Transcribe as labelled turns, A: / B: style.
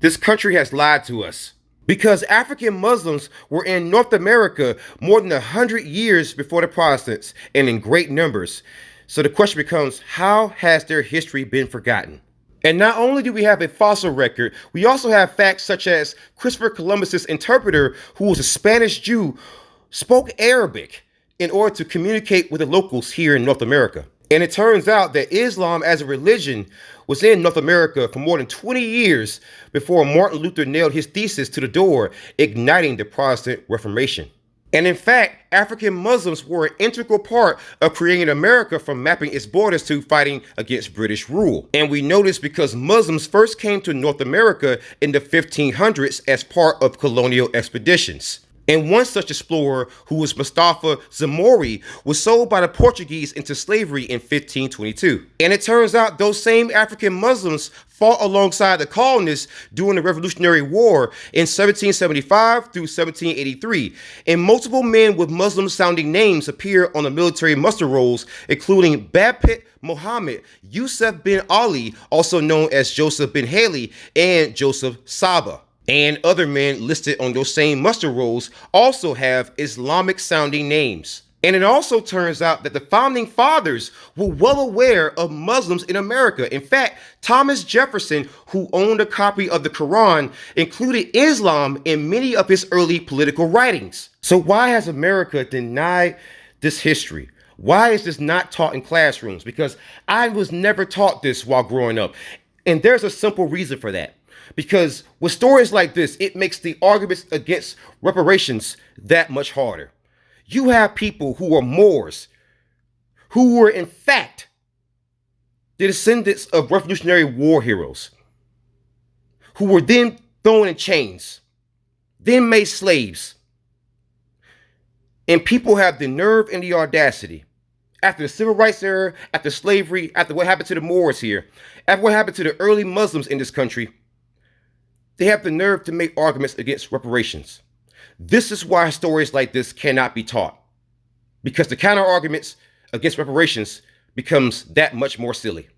A: This country has lied to us. Because African Muslims were in North America more than 100 years before the Protestants and in great numbers. So the question becomes, how has their history been forgotten? And not only do we have a fossil record, we also have facts such as Christopher Columbus's interpreter, who was a Spanish Jew, spoke Arabic in order to communicate with the locals here in North America. And it turns out that Islam as a religion was in North America for more than 20 years before Martin Luther nailed his thesis to the door, igniting the Protestant Reformation. And in fact, African Muslims were an integral part of creating America, from mapping its borders to fighting against British rule. And we know this because Muslims first came to North America in the 1500s as part of colonial expeditions. And one such explorer, who was Mustafa Zamori, was sold by the Portuguese into slavery in 1522. And it turns out those same African Muslims fought alongside the colonists during the Revolutionary War in 1775 through 1783. And multiple men with Muslim-sounding names appear on the military muster rolls, including Babpit Muhammad, Yusuf bin Ali, also known as Joseph bin Haley, and Joseph Saba. And other men listed on those same muster rolls also have Islamic sounding names. And it also turns out that the founding fathers were well aware of Muslims in America. In fact, Thomas Jefferson, who owned a copy of the Quran, included Islam in many of his early political writings. So why has America denied this history? Why is this not taught in classrooms? Because I was never taught this while growing up. And there's a simple reason for that. Because with stories like this, it makes the arguments against reparations that much harder. You have people who are Moors, who were in fact the descendants of Revolutionary War heroes, who were then thrown in chains, then made slaves. And people have the nerve and the audacity, after the civil rights era, after slavery, after what happened to the Moors here, after what happened to the early Muslims in this country, they have the nerve to make arguments against reparations. This is why stories like this cannot be taught, because the counter arguments against reparations becomes that much more silly.